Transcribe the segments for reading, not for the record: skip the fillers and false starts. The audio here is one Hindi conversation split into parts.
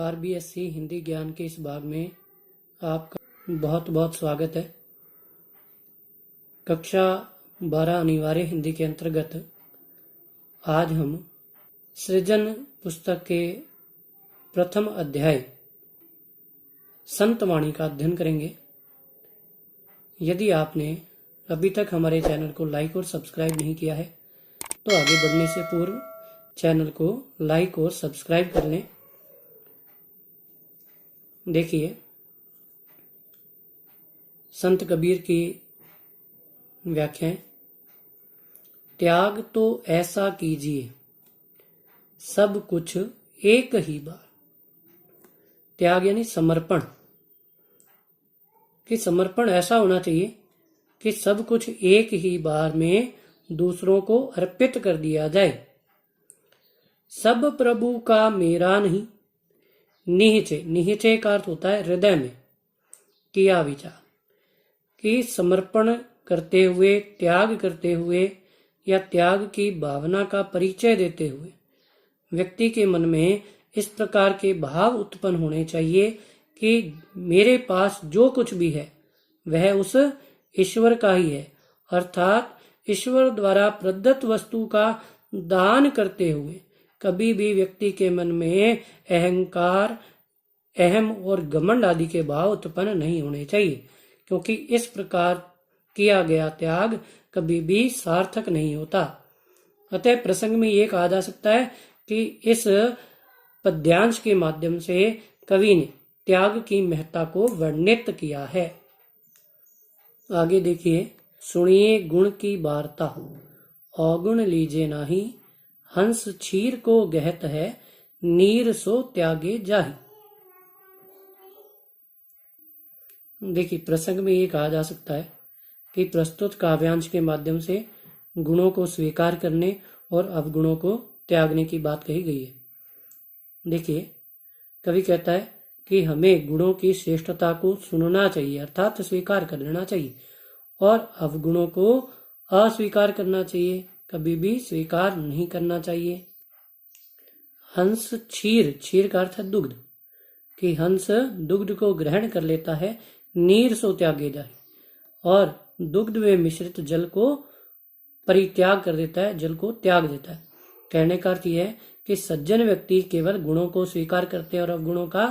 आरबीएससी हिंदी ज्ञान के इस भाग में आपका बहुत बहुत स्वागत है। कक्षा 12 अनिवार्य हिंदी के अंतर्गत आज हम सृजन पुस्तक के प्रथम अध्याय संतवाणी का अध्ययन करेंगे। यदि आपने अभी तक हमारे चैनल को लाइक और सब्सक्राइब नहीं किया है तो आगे बढ़ने से पूर्व चैनल को लाइक और सब्सक्राइब कर लें। देखिए, संत कबीर की व्याख्याएं। त्याग तो ऐसा कीजिए सब कुछ एक ही बार। त्याग यानी समर्पण, कि समर्पण ऐसा होना चाहिए कि सब कुछ एक ही बार में दूसरों को अर्पित कर दिया जाए। सब प्रभु का मेरा नहीं, निहिचय, निहिचय का अर्थ होता है हृदय में किया विचार। कि समर्पण करते हुए, त्याग करते हुए या त्याग की भावना का परिचय देते हुए व्यक्ति के मन में इस प्रकार के भाव उत्पन्न होने चाहिए कि मेरे पास जो कुछ भी है वह उस ईश्वर का ही है, अर्थात ईश्वर द्वारा प्रदत्त वस्तु का दान करते हुए कभी भी व्यक्ति के मन में अहंकार, अहम और घमंड आदि के भाव उत्पन्न नहीं होने चाहिए, क्योंकि इस प्रकार किया गया त्याग कभी भी सार्थक नहीं होता। अतः प्रसंग में ये कहा जा सकता है कि इस पद्यांश के माध्यम से कवि ने त्याग की महत्ता को वर्णित किया है। आगे देखिए, सुनिए गुण की वार्ता, अवगुण लीजे नाही, हंस क्षीर को गहत है, नीर सो त्यागे जाहि। देखिए, प्रसंग में ये कहा जा सकता है कि प्रस्तुत काव्यांश के माध्यम से गुणों को स्वीकार करने और अवगुणों को त्यागने की बात कही गई है। देखिए, कवि कहता है कि हमें गुणों की श्रेष्ठता को सुनना चाहिए, अर्थात स्वीकार कर लेना चाहिए, और अवगुणों को अस्वीकार करना चाहिए, कभी भी स्वीकार नहीं करना चाहिए। हंस क्षीर, क्षीर का अर्थ है दुग्ध, कि हंस दुग्ध को ग्रहण कर लेता है, नीर सो त्यागे जाए, और दुग्ध में मिश्रित जल को परित्याग कर देता है, जल को त्याग देता है। कहने का अर्थ यह है कि सज्जन व्यक्ति केवल गुणों को स्वीकार करते हैं और अवगुणों का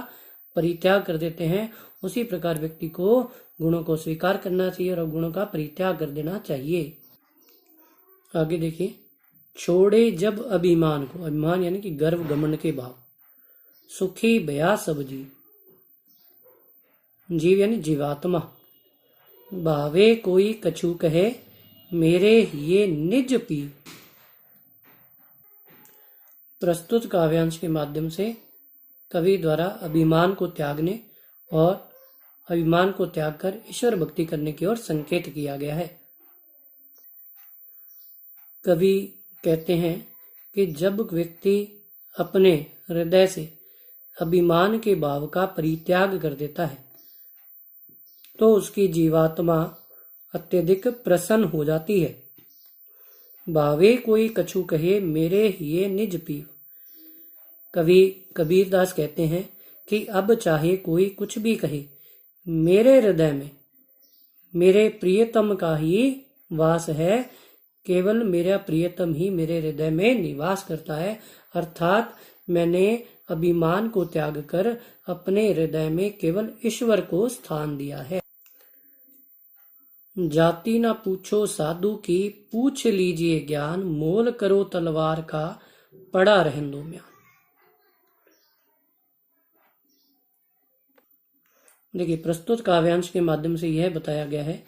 परित्याग कर देते हैं। उसी प्रकार व्यक्ति को गुणों को स्वीकार करना चाहिए और अवगुणों का परित्याग कर देना चाहिए। आगे देखिए, छोड़े जब अभिमान को, अभिमान यानी कि गर्व घमंड के भाव, सुखी भया सब जीव, जीव यानी जीवात्मा, भावे कोई कछु कहे, मेरे ये निज पी। प्रस्तुत काव्यांश के माध्यम से कवि द्वारा अभिमान को त्यागने और अभिमान को त्याग कर ईश्वर भक्ति करने की ओर संकेत किया गया है। कवि कहते हैं कि जब व्यक्ति अपने हृदय से अभिमान के भाव का परित्याग कर देता है तो उसकी जीवात्मा अत्यधिक प्रसन्न हो जाती है। भावे कोई कछु कहे, मेरे ये निज पीव। कवि कबीरदास कहते हैं कि अब चाहे कोई कुछ भी कहे, मेरे हृदय में मेरे प्रियतम का ही वास है, केवल मेरा प्रियतम ही मेरे हृदय में निवास करता है, अर्थात मैंने अभिमान को त्याग कर अपने हृदय में केवल ईश्वर को स्थान दिया है। जाति ना पूछो साधु की, पूछ लीजिए ज्ञान, मोल करो तलवार का, पड़ा रहन दो म्यान। देखिए, प्रस्तुत काव्यांश के माध्यम से यह बताया गया है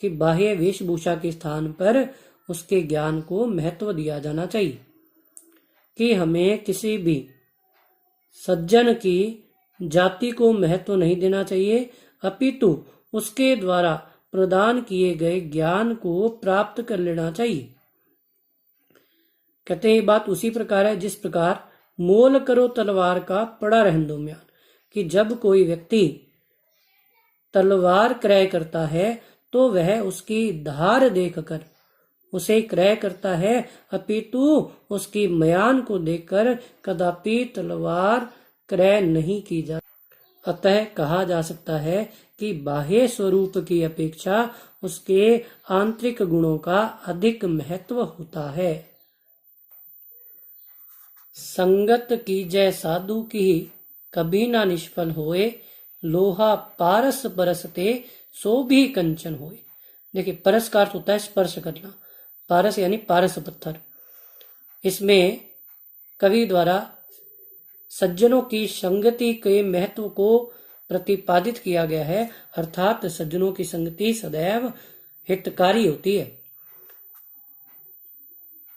कि बाह्य वेशभूषा के स्थान पर उसके ज्ञान को महत्व दिया जाना चाहिए, कि हमें किसी भी सज्जन की जाति को महत्व नहीं देना चाहिए, अपितु उसके द्वारा प्रदान किए गए ज्ञान को प्राप्त कर लेना चाहिए। कहते हैं, बात उसी प्रकार है जिस प्रकार मोल करो तलवार का, पड़ा रहन दो म्यान, कि जब कोई व्यक्ति तलवार क्रय करता है तो वह उसकी धार देखकर उसे क्रय करता है, अपितु उसकी म्यान को देखकर कदापि तलवार क्रय नहीं की जा। अतः कहा जा सकता है कि बाह्य स्वरूप की अपेक्षा उसके आंतरिक गुणों का अधिक महत्व होता है। संगत कीजै साधु की कभी ना निष्फल होए, लोहा पारस परसते सो भी कंचन होए। देखिए, परस का अर्थ होता है स्पर्श करना, पारस यानी पारस पत्थर। इसमें कवि द्वारा सज्जनों की संगति के महत्व को प्रतिपादित किया गया है, अर्थात सज्जनों की संगति सदैव हितकारी होती है,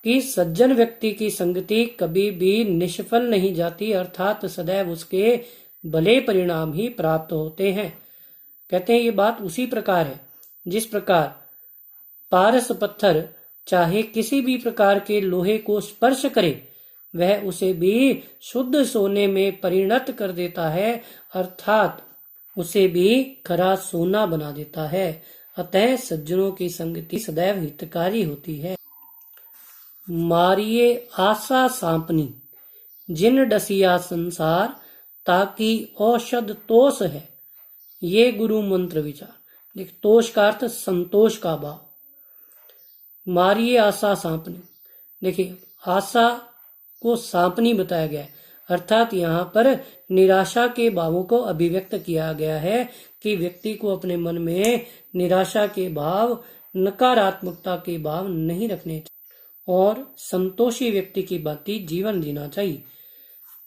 कि सज्जन व्यक्ति की संगति कभी भी निष्फल नहीं जाती, अर्थात सदैव उसके भले परिणाम ही प्राप्त होते हैं। कहते हैं ये बात उसी प्रकार है जिस प्रकार पारस पत्थर चाहे किसी भी प्रकार के लोहे को स्पर्श करे, वह उसे भी शुद्ध सोने में परिणत कर देता है, अर्थात उसे भी खरा सोना बना देता है। अतः सज्जनों की संगति सदैव हितकारी होती है। मारिये आशा सांपनी जिन डसिया संसार, ताकि औषध तोष है ये गुरु मंत्र विचार। देख, तोष का अर्थ संतोष का भाव। मारिये आशा सांपनी, देखिए आशा को सांपनी बताया गया है, अर्थात यहाँ पर निराशा के भावों को अभिव्यक्त किया गया है कि व्यक्ति को अपने मन में निराशा के भाव, नकारात्मकता के भाव नहीं रखने चाहिए और संतोषी व्यक्ति की भांति जीवन जीना चाहिए।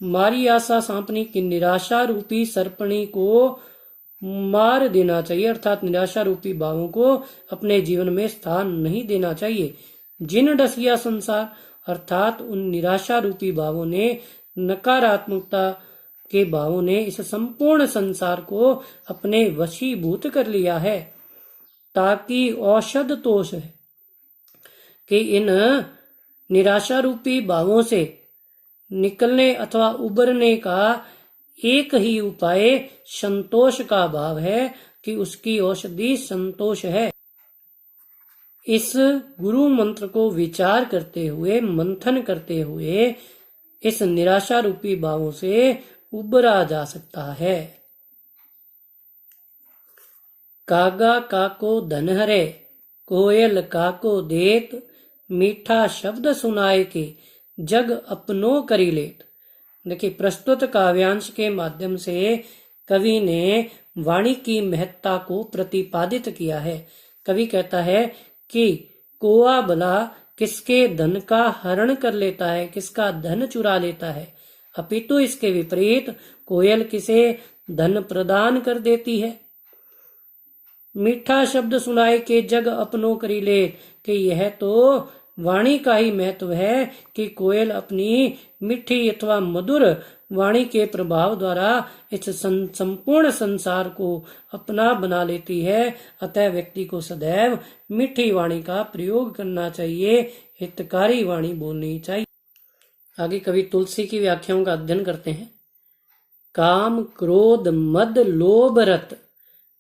मारी आशा सांपनी की निराशा रूपी सर्पणी को मार देना चाहिए, अर्थात निराशा रूपी भावों को अपने जीवन में स्थान नहीं देना चाहिए। जिन डसिया संसार, अर्थात उन निराशा रूपी भावों ने, नकारात्मकता के भावों ने इस संपूर्ण संसार को अपने वशीभूत कर लिया है। ताकि औषध तोष है कि इन निराशा रूपी भावों से निकलने अथवा उबरने का एक ही उपाय संतोष का भाव है कि उसकी औषधि संतोष है। इस गुरु मंत्र को विचार करते हुए, मंथन करते हुए इस निराशा रूपी भावों से उबरा जा सकता है। कागा काको धनहरे, कोयल काको देत, मीठा शब्द सुनाए के जग अपनो करी लेत। देखिए, प्रस्तुत काव्यांश के माध्यम से कवि ने वाणी की महत्ता को प्रतिपादित किया है। कवि कहता है कि कोआ भला किसके धन का हरण कर लेता है, किसका धन चुरा लेता है, अपितु इसके विपरीत कोयल किसे धन प्रदान कर देती है। मीठा शब्द सुनाए के जग अपनो करी ले, कि यह तो वाणी का ही महत्व है कि कोयल अपनी मीठी अथवा मधुर वाणी के प्रभाव द्वारा इस संपूर्ण संसार को अपना बना लेती है। अतः व्यक्ति को सदैव मीठी वाणी का प्रयोग करना चाहिए, हितकारी वाणी बोलनी चाहिए। आगे कवि तुलसी की व्याख्याओं का अध्ययन करते हैं। काम क्रोध मद लोभ रत,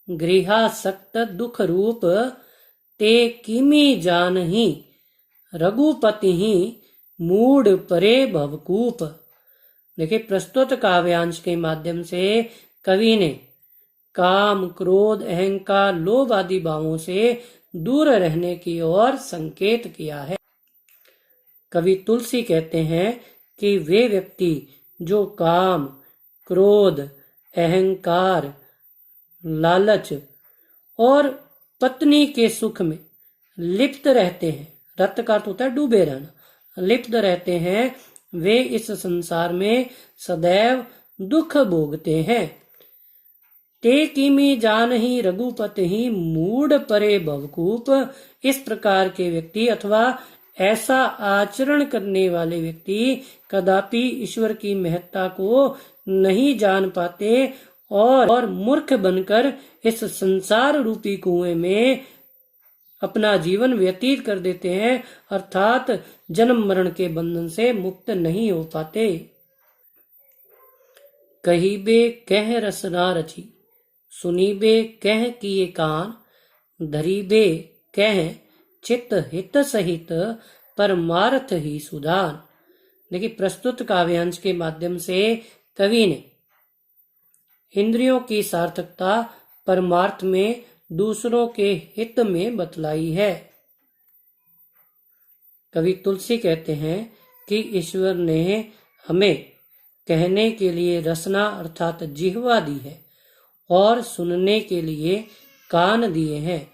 गृहासक्त दुख रूप, ते किमी जानही, रघुपति ही मूड परे भवकूप। देखिए, प्रस्तुत काव्यांश के माध्यम से कवि ने काम, क्रोध, अहंकार, लोभ आदि भावों से दूर रहने की ओर संकेत किया है। कवि तुलसी कहते हैं कि वे व्यक्ति जो काम, क्रोध, अहंकार, लालच और पत्नी के सुख में लिप्त रहते हैं, रत का अर्थ होता है डूबे रहना, लिप्त रहते हैं, वे इस संसार में सदैव दुख भोगते हैं। ते किमी जानहि रघुपति ही मूड परे भवकूप। इस प्रकार के व्यक्ति अथवा ऐसा आचरण करने वाले व्यक्ति कदापि ईश्वर की महत्ता को नहीं जान पाते और मूर्ख बनकर इस संसार रूपी कुएं में अपना जीवन व्यतीत कर देते हैं, अर्थात जन्म मरण के बंधन से मुक्त नहीं हो पाते। कहिबे कह रसना रची, सुनीबे कह किए कान, धरीबे कह चित्त हित सहित, परमार्थ ही सुधान। देखिए, प्रस्तुत काव्यांश के माध्यम से कवि ने इंद्रियों की सार्थकता परमार्थ में दूसरों के हित में बतलाई है। कवि तुलसी कहते हैं कि ईश्वर ने हमें कहने के लिए रसना अर्थात जिह्वा दी है और सुनने के लिए कान दिए हैं।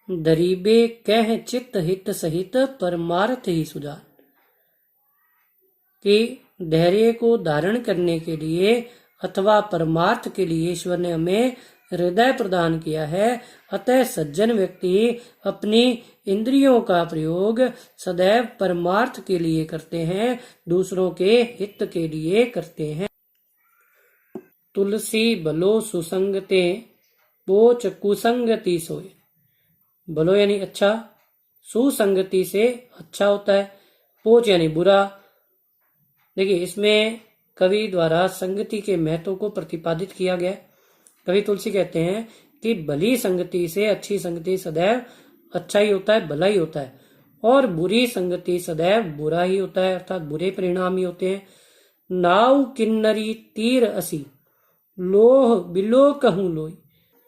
दरीबे कह चित्त हित सहित परमार्थ ही सुजान, कि धैर्य को धारण करने के लिए अथवा परमार्थ के लिए ईश्वर ने हमें हृदय प्रदान किया है। अतः सज्जन व्यक्ति अपनी इंद्रियों का प्रयोग सदैव परमार्थ के लिए करते हैं, दूसरों के हित के लिए करते हैं। तुलसी बलो सुसंगते पोच कुसंगति सोए। बलो यानी अच्छा, सुसंगति से अच्छा होता है, पोच यानी बुरा। देखिए इसमें कवि द्वारा संगति के महत्व को प्रतिपादित किया गया। कवि तुलसी कहते हैं कि भली संगति से अच्छी संगति सदैव अच्छा ही होता है, भला ही होता है, और बुरी संगति सदैव बुरा ही होता है, अर्थात बुरे परिणाम ही होते हैं। नाव किन्नरी तीर असी लोह बिलो कहूं लोई।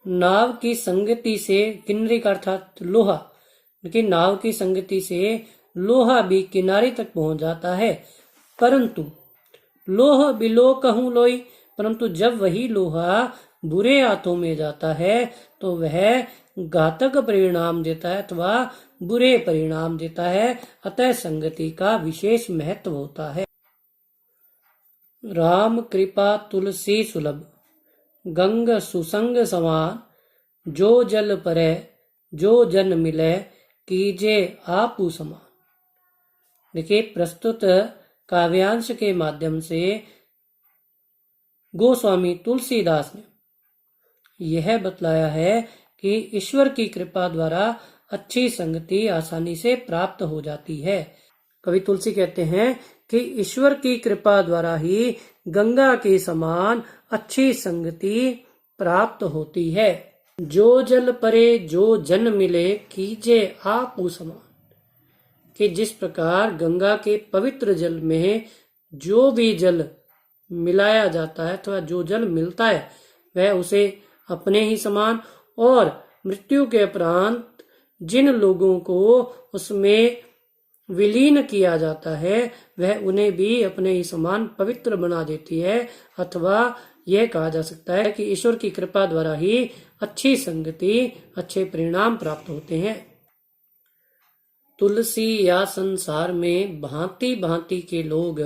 नाव की संगति से, किन्नरी का अर्थात लोहा, लेकिन नाव की संगति से लोहा भी किनारे तक पहुंच जाता है, परंतु लोह बिलो कहूं लोई, परंतु जब वही लोहा बुरे हाथों में जाता है तो वह घातक परिणाम देता है अथवा बुरे परिणाम देता है। अतः संगति का विशेष महत्व होता है। राम कृपा तुलसी सुलभ गंग सुसंग समान, जो जल परे जो जन मिले कीजे आपू समान। देखिए प्रस्तुत काव्यांश के माध्यम से गोस्वामी तुलसीदास ने यह बतलाया है कि ईश्वर की कृपा द्वारा अच्छी संगति आसानी से प्राप्त हो जाती है। कवि तुलसी कहते हैं कि ईश्वर की कृपा द्वारा ही गंगा के समान अच्छी संगति प्राप्त होती है। जो जल परे जो जन मिले कीजे आपू समान, कि जिस प्रकार गंगा के पवित्र जल में जो भी जल मिलाया जाता है अथवा जो जल मिलता है वह उसे अपने ही समान, और मृत्यु के उपरांत जिन लोगों को उसमें विलीन किया जाता है वह उन्हें भी अपने ही समान पवित्र बना देती है। अथवा यह कहा जा सकता है कि ईश्वर की कृपा द्वारा ही अच्छी संगति, अच्छे परिणाम प्राप्त होते हैं। तुलसी या संसार में भांति भांति के लोग,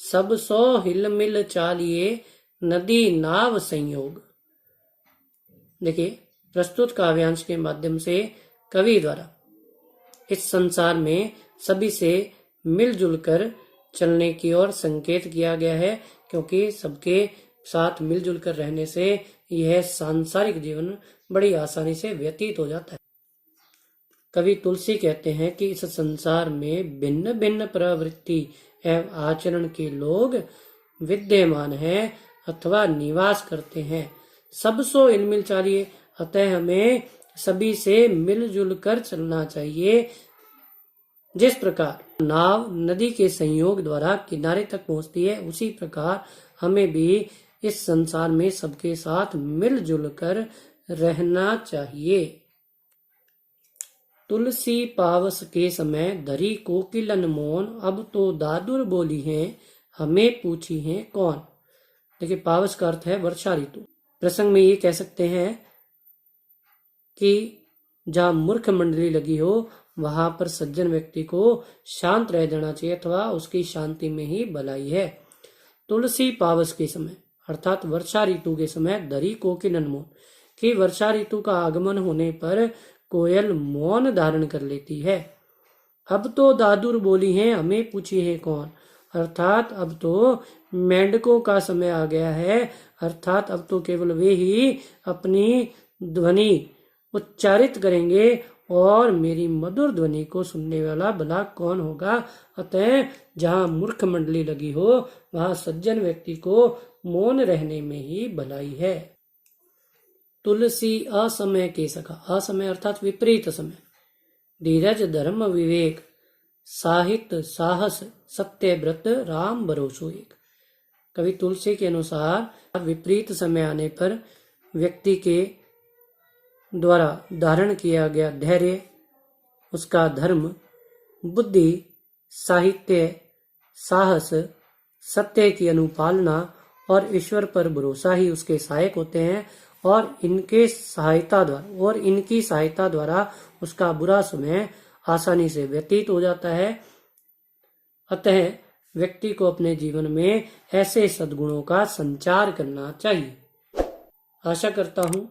सब सौ हिल मिल चालिए नदी नाव संयोग। देखिए प्रस्तुत काव्यांश के माध्यम से कवि द्वारा इस संसार में सभी से मिलजुल कर चलने की ओर संकेत किया गया है, क्योंकि सबके साथ मिलजुल कर रहने से यह सांसारिक जीवन बड़ी आसानी से व्यतीत हो जाता है। कवि तुलसी कहते हैं कि इस संसार में भिन्न भिन्न प्रवृत्ति एवं आचरण के लोग विद्यमान हैं अथवा निवास करते हैं। सब सो इलमिल चालिए, अतः हमें सभी से मिलजुल कर चलना चाहिए। जिस प्रकार नाव नदी के संयोग द्वारा किनारे तक पहुंचती है, उसी प्रकार हमें भी इस संसार में सबके साथ मिलजुल कर रहना चाहिए। तुलसी पावस के समय धरी कोकिलन मौन, अब तो दादुर बोली हैं हमें पूछी हैं कौन। देखिए पावस का अर्थ है वर्षा ऋतु। प्रसंग में ये कह सकते हैं कि जहाँ मूर्ख मंडली लगी हो वहां पर सज्जन व्यक्ति को शांत रह जाना चाहिए अथवा उसकी शांति में ही भलाई है। तुलसी पावस के समय अर्थात वर्षा ऋतु के समय धरी कोकिलन मौन, कि वर्षा ऋतु का आगमन होने पर कोयल मौन धारण कर लेती है। अब तो दादुर बोली हैं हमें पूछी है कौन, अर्थात अब तो मेंढकों का समय आ गया है, अर्थात अब तो केवल वे ही अपनी ध्वनि उच्चारित करेंगे और मेरी मधुर ध्वनि को सुनने वाला भला कौन होगा। अतः जहाँ मूर्ख मंडली लगी हो वहां सज्जन व्यक्ति को मौन रहने में ही भलाई है। तुलसी असमय के सखा, असमय अर्थात विपरीत समय, धीरज धर्म विवेक साहित्य साहस सत्य व्रत राम भरोसो एक। कवि तुलसी के अनुसार विपरीत समय आने पर व्यक्ति के द्वारा धारण किया गया धैर्य, उसका धर्म, बुद्धि, साहित्य, साहस, सत्य की अनुपालना और ईश्वर पर भरोसा ही उसके सहायक होते हैं और इनकी सहायता द्वारा उसका बुरा समय आसानी से व्यतीत हो जाता है। अतः व्यक्ति को अपने जीवन में ऐसे सद्गुणों का संचार करना चाहिए। आशा करता हूँ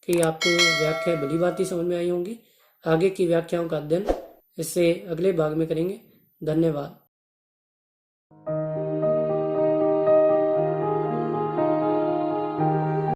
कि आपको व्याख्या भली भांति समझ में आई होंगी। आगे की व्याख्याओं का अध्ययन इससे अगले भाग में करेंगे। धन्यवाद।